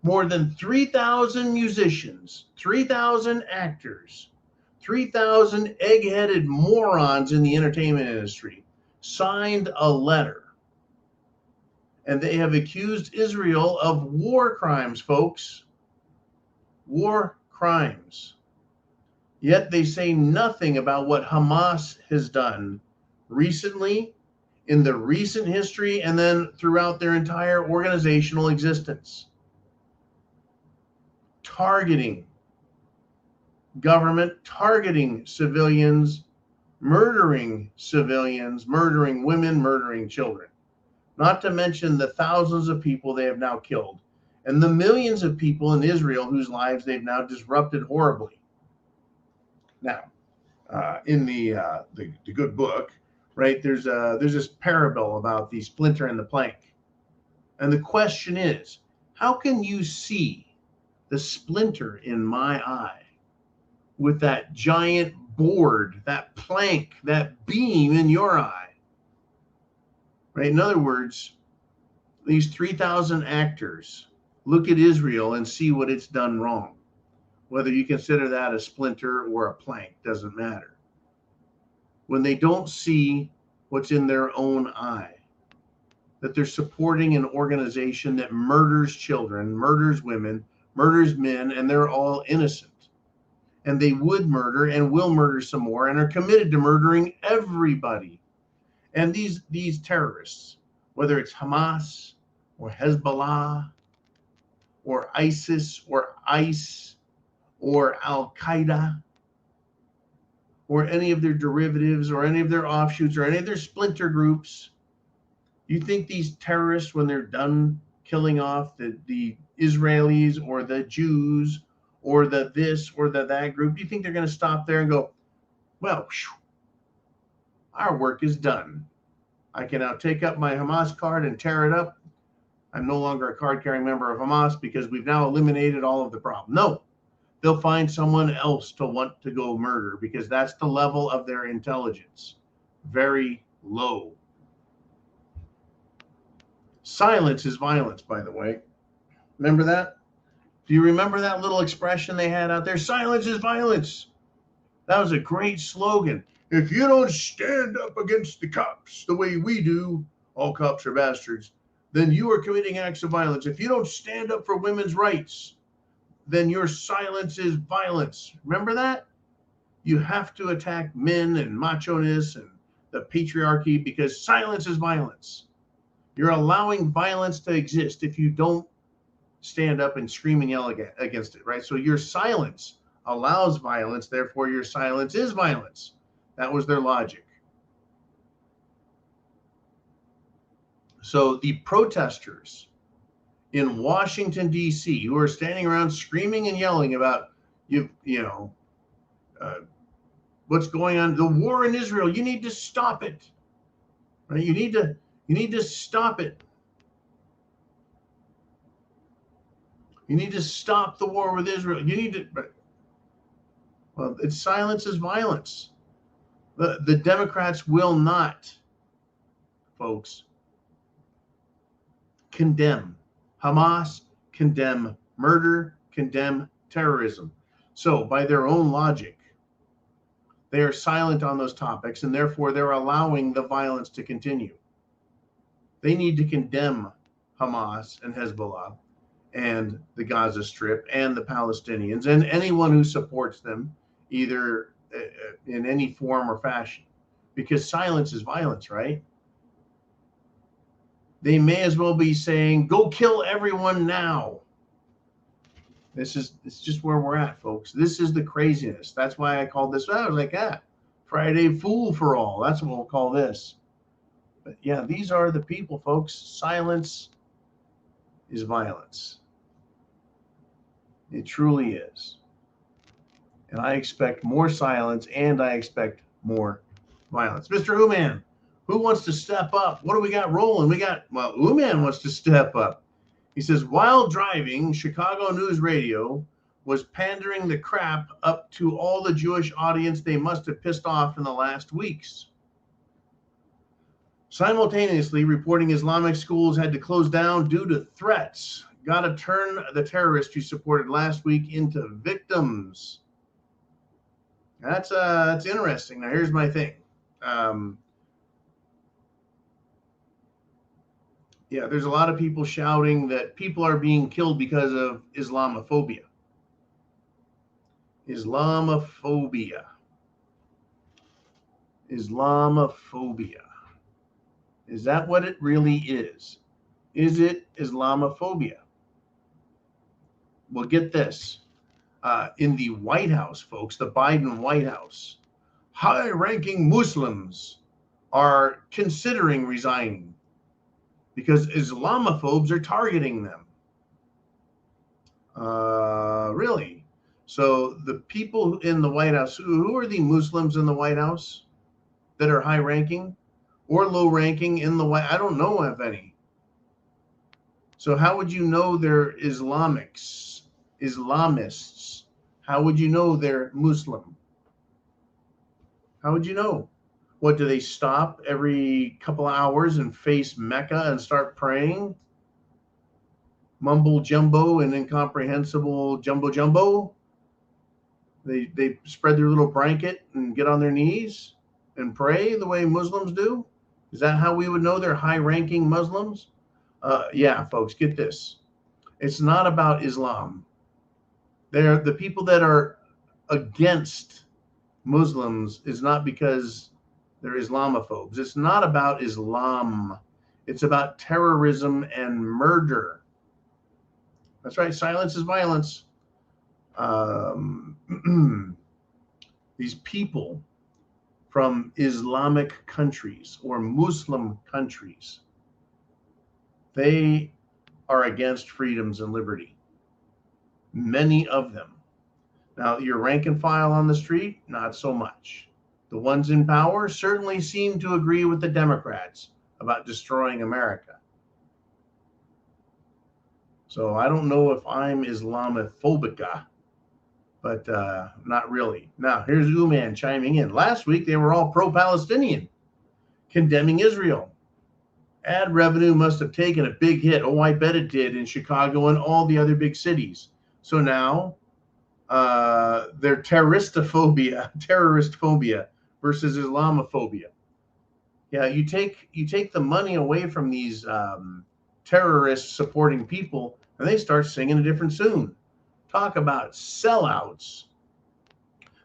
More than 3,000 musicians, 3,000 actors, 3,000 egg-headed morons in the entertainment industry signed a letter. And they have accused Israel of war crimes, folks. War crimes. Yet they say nothing about what Hamas has done recently, in the recent history, and then throughout their entire organizational existence. Targeting government, targeting civilians, murdering women, murdering children. Not to mention the thousands of people they have now killed and the millions of people in Israel whose lives they've now disrupted horribly. Now, in the good book, right, there's this parable about the splinter and the plank. And the question is, how can you see the splinter in my eye with that giant board, that plank, that beam in your eye? Right? In other words, these 3,000 actors look at Israel and see what it's done wrong. Whether you consider that a splinter or a plank, doesn't matter. When they don't see what's in their own eye, that they're supporting an organization that murders children, murders women, murders men, and they're all innocent. And they would murder and will murder some more and are committed to murdering everybody. And these terrorists, whether it's Hamas or Hezbollah or ISIS or ICE or Al-Qaeda or any of their derivatives or any of their offshoots or any of their splinter groups, you think these terrorists, when they're done killing off the Israelis or the Jews or the this or the that group, do you think they're going to stop there and go, well, our work is done. I can now take up my Hamas card and tear it up. I'm no longer a card-carrying member of Hamas because we've now eliminated all of the problem. No, they'll find someone else to want to go murder because that's the level of their intelligence. Very low. Silence is violence, by the way. Remember that? Do you remember that little expression they had out there? Silence is violence. That was a great slogan. If you don't stand up against the cops the way we do, all cops are bastards, then you are committing acts of violence. If you don't stand up for women's rights, then your silence is violence. Remember that? You have to attack men and macho-ness and the patriarchy because silence is violence. You're allowing violence to exist if you don't stand up and scream and yell against it, right? So your silence allows violence, therefore your silence is violence. That was their logic. So the protesters in Washington, D.C., who are standing around screaming and yelling about, what's going on, the war in Israel, you need to stop it, right? You need to stop it. You need to stop the war with Israel. You need to, well, it's silence is violence. The Democrats will not, folks, condemn Hamas, condemn murder, condemn terrorism. So by their own logic, they are silent on those topics, and therefore they're allowing the violence to continue. They need to condemn Hamas and Hezbollah and the Gaza Strip and the Palestinians and anyone who supports them, either in any form or fashion, because silence is violence, right? They may as well be saying, go kill everyone now. It's just where we're at, folks. This is the craziness. That's why I called this. I was like, Friday Fool for All. That's what we'll call this. But yeah, these are the people, folks. Silence is violence. It truly is. And I expect more silence and I expect more violence. Mr. Ooman, who wants to step up? What do we got rolling? Ooman wants to step up. He says, while driving, Chicago News Radio was pandering the crap up to all the Jewish audience they must have pissed off in the last weeks. Simultaneously reporting Islamic schools had to close down due to threats. Got to turn the terrorists you supported last week into victims. That's interesting. Now, here's my thing. There's a lot of people shouting that people are being killed because of Islamophobia. Islamophobia. Is that what it really is? Is it Islamophobia? Well, get this. In the White House, folks, the Biden White House, high-ranking Muslims are considering resigning because Islamophobes are targeting them. Really? So the people in the White House, who are the Muslims in the White House that are high-ranking or low-ranking in the White? I don't know of any. So how would you know they're Islamists? How would you know they're Muslim? How would you know? What, do they stop every couple of hours and face Mecca and start praying? Mumble jumbo and incomprehensible jumbo. They spread their little blanket and get on their knees and pray the way Muslims do? Is that how we would know they're high-ranking Muslims? Yeah, folks, get this. It's not about Islam. They're the people that are against Muslims is not because they're Islamophobes. It's not about Islam. It's about terrorism and murder. That's right. Silence is violence. These people from Islamic countries or Muslim countries, they are against freedoms and liberty. Many of them. Now, your rank and file on the street, not so much. The ones in power certainly seem to agree with the Democrats about destroying America. So I don't know if I'm Islamophobica, but not really. Now, here's Uman chiming in. Last week, they were all pro-Palestinian, condemning Israel. Ad revenue must have taken a big hit. Oh, I bet it did in Chicago and all the other big cities. So now they're terrorist phobia versus Islamophobia. Yeah, you take the money away from these terrorist supporting people, and they start singing a different tune. Talk about sellouts.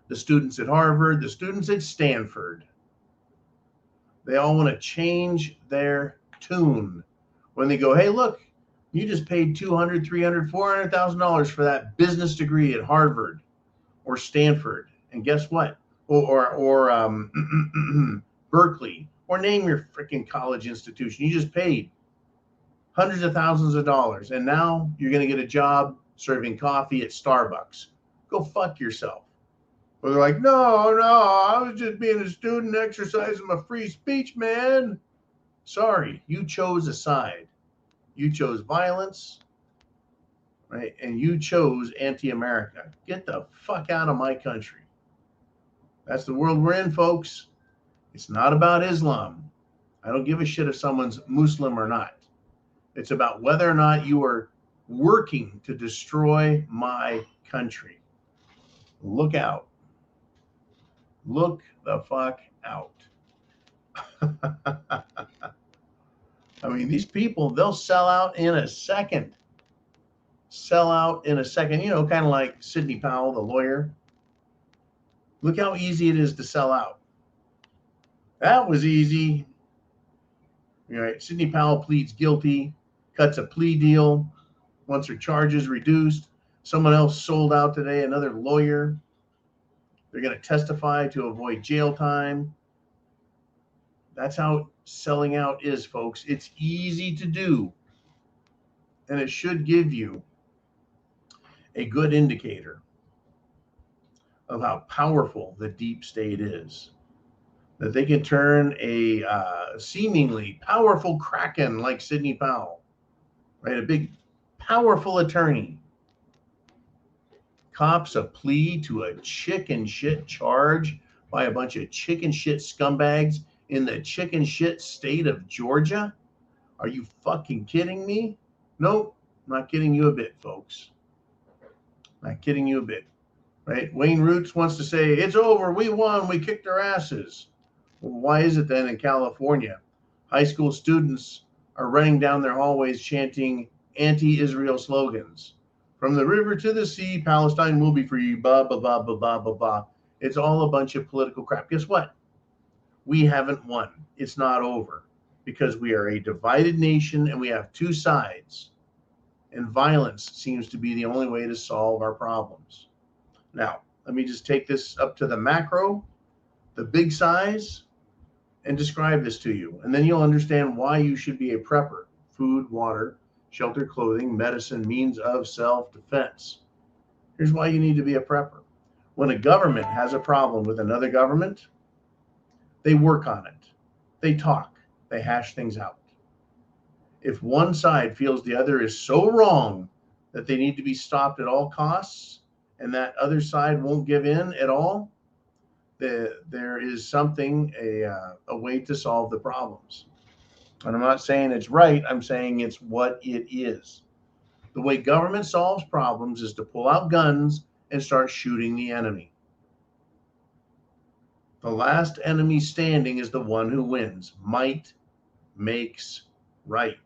The students at Harvard, the students at Stanford, they all want to change their tune when they go, hey, look, you just paid $200,000, $300,000, $400,000 for that business degree at Harvard or Stanford, and guess what? Or Berkeley, or name your freaking college institution. You just paid hundreds of thousands of dollars, and now you're going to get a job serving coffee at Starbucks. Go fuck yourself. Well, they're like, no, I was just being a student exercising my free speech, man. Sorry, you chose a side. You chose violence, right? And you chose anti-America. Get the fuck out of my country. That's the world we're in, folks. It's not about Islam. I don't give a shit if someone's Muslim or not. It's about whether or not you are working to destroy my country. Look out. Look the fuck out. I mean, these people, they'll sell out in a second. Sell out in a second. You know, kind of like Sidney Powell, the lawyer. Look how easy it is to sell out. That was easy. All right. Sidney Powell pleads guilty, cuts a plea deal, wants her charges reduced. Someone else sold out today, another lawyer. They're going to testify to avoid jail time. That's how selling out is, folks. It's easy to do. And it should give you a good indicator of how powerful the deep state is. That they can turn a seemingly powerful kraken like Sidney Powell, right? A big, powerful attorney, cops a plea to a chicken shit charge by a bunch of chicken shit scumbags in the chicken shit state of Georgia. Are you fucking kidding me? Nope, not kidding you a bit, folks. Not kidding you a bit, right? Wayne Roots wants to say, it's over, we won, we kicked their asses. Well, why is it then in California, high school students are running down their hallways chanting anti-Israel slogans? From the river to the sea, Palestine will be free, blah, blah, blah, blah, blah, blah, blah. It's all a bunch of political crap. Guess what? We haven't won. It's not over because we are a divided nation and we have two sides. And violence seems to be the only way to solve our problems. Now, let me just take this up to the macro, the big size, and describe this to you. And then you'll understand why you should be a prepper. Food, water, shelter, clothing, medicine, means of self-defense. Here's why you need to be a prepper. When a government has a problem with another government, they work on it. They talk. They hash things out. If one side feels the other is so wrong that they need to be stopped at all costs, and that other side won't give in at all, there is something, a way to solve the problems. And I'm not saying it's right. I'm saying it's what it is. The way government solves problems is to pull out guns and start shooting the enemy. The last enemy standing is the one who wins. Might makes right.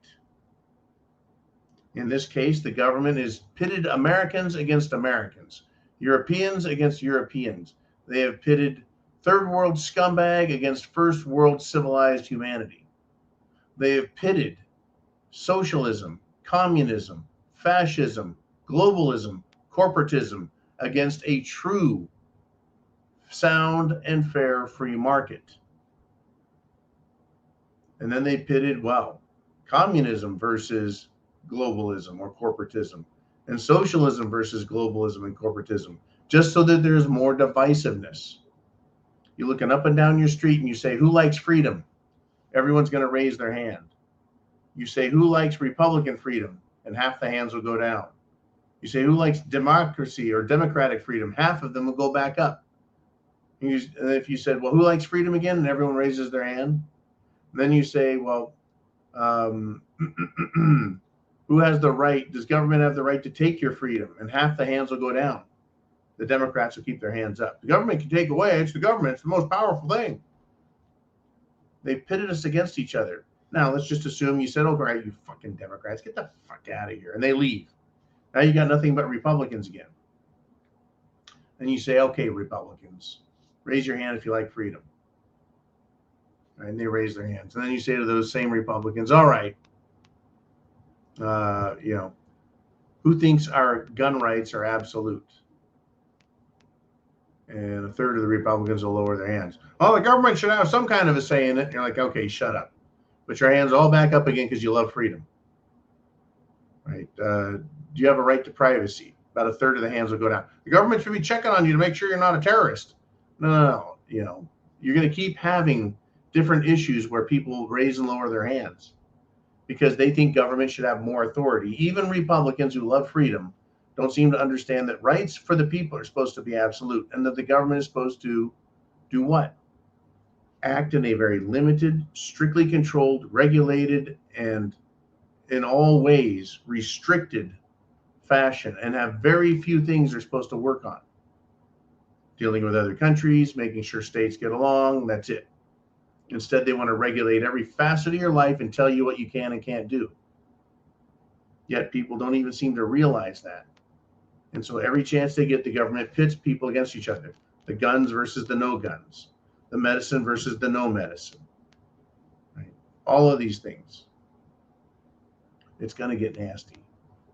In this case, the government has pitted Americans against Americans, Europeans against Europeans. They have pitted third world scumbag against first world civilized humanity. They have pitted socialism, communism, fascism, globalism, corporatism against a true, sound, and fair free market. And then they pitted, well, communism versus globalism or corporatism, and socialism versus globalism and corporatism, just so that there's more divisiveness. You're looking up and down your street and you say, who likes freedom? Everyone's going to raise their hand. You say, who likes Republican freedom? And half the hands will go down. You say, who likes democracy or democratic freedom? Half of them will go back up. And if you said, well, who likes freedom again? And everyone raises their hand. Then you say, well, who has the right? Does government have the right to take your freedom? And half the hands will go down. The Democrats will keep their hands up. The government can take away. It's the government. It's the most powerful thing. They pitted us against each other. Now, let's just assume you said, oh, great, you fucking Democrats, get the fuck out of here. And they leave. Now you got nothing but Republicans again. And you say, okay, Republicans, raise your hand if you like freedom. Right? And they raise their hands. And then you say to those same Republicans, all right, who thinks our gun rights are absolute? And a third of the Republicans will lower their hands. Oh, the government should have some kind of a say in it. And you're like, okay, shut up. Put your hands all back up again because you love freedom. Right? Do you have a right to privacy? About a third of the hands will go down. The government should be checking on you to make sure you're not a terrorist. No. You're going to keep having different issues where people raise and lower their hands because they think government should have more authority. Even Republicans who love freedom don't seem to understand that rights for the people are supposed to be absolute and that the government is supposed to do what? Act in a very limited, strictly controlled, regulated, and in all ways restricted fashion and have very few things they're supposed to work on. Dealing with other countries, making sure states get along, that's it. Instead, they want to regulate every facet of your life and tell you what you can and can't do. Yet people don't even seem to realize that. And so every chance they get, the government pits people against each other. The guns versus the no guns. The medicine versus the no medicine. Right? All of these things. It's going to get nasty.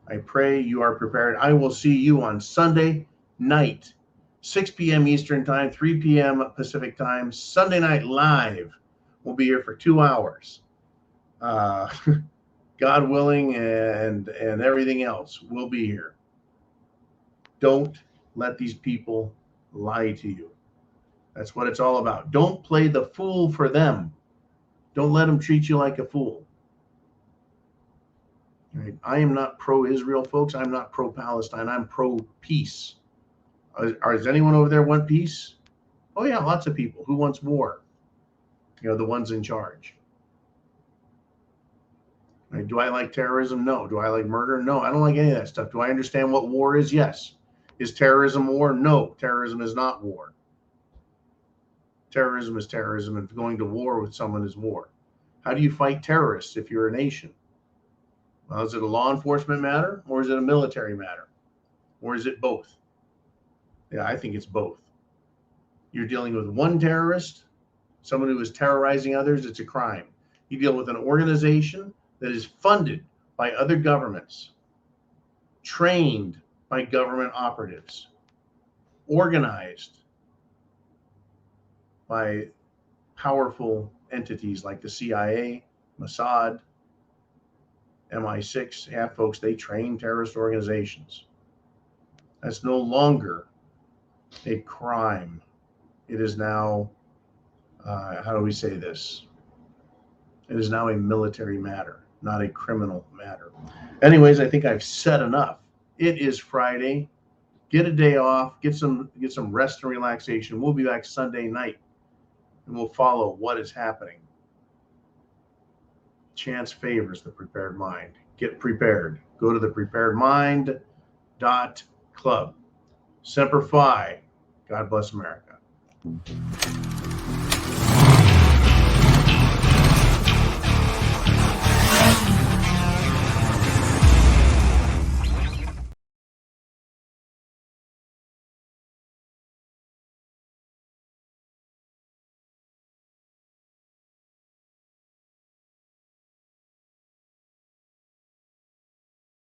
I pray you are prepared. I will see you on Sunday night, 6 p.m. Eastern Time, 3 p.m. Pacific Time. Sunday night live. We'll be here for 2 hours. God willing and everything else, we'll be here. Don't let these people lie to you. That's what it's all about. Don't play the fool for them. Don't let them treat you like a fool. Right? I am not pro-Israel, folks. I'm not pro-Palestine. I'm pro-peace. Does anyone over there want peace? Oh, yeah, lots of people. Who wants war? The ones in charge. Right? Do I like terrorism? No. Do I like murder? No. I don't like any of that stuff. Do I understand what war is? Yes. Is terrorism war? No. Terrorism is not war. Terrorism is terrorism, and going to war with someone is war. How do you fight terrorists if you're a nation? Well, is it a law enforcement matter, or is it a military matter? Or is it both? Yeah, I think it's both. You're dealing with one terrorist, someone who is terrorizing others, it's a crime. You deal with an organization that is funded by other governments, trained by government operatives, organized by powerful entities like the CIA, Mossad, MI6. Yeah, folks, they train terrorist organizations. That's no longer a crime. It is now, how do we say this? It is now a military matter, not a criminal matter. Anyways, I think I've said enough. It is Friday. Get a day off. Get some rest and relaxation. We'll be back Sunday night, and we'll follow what is happening. Chance favors the prepared mind. Get prepared. Go to the preparedmind.club. Semper Fi. God bless America.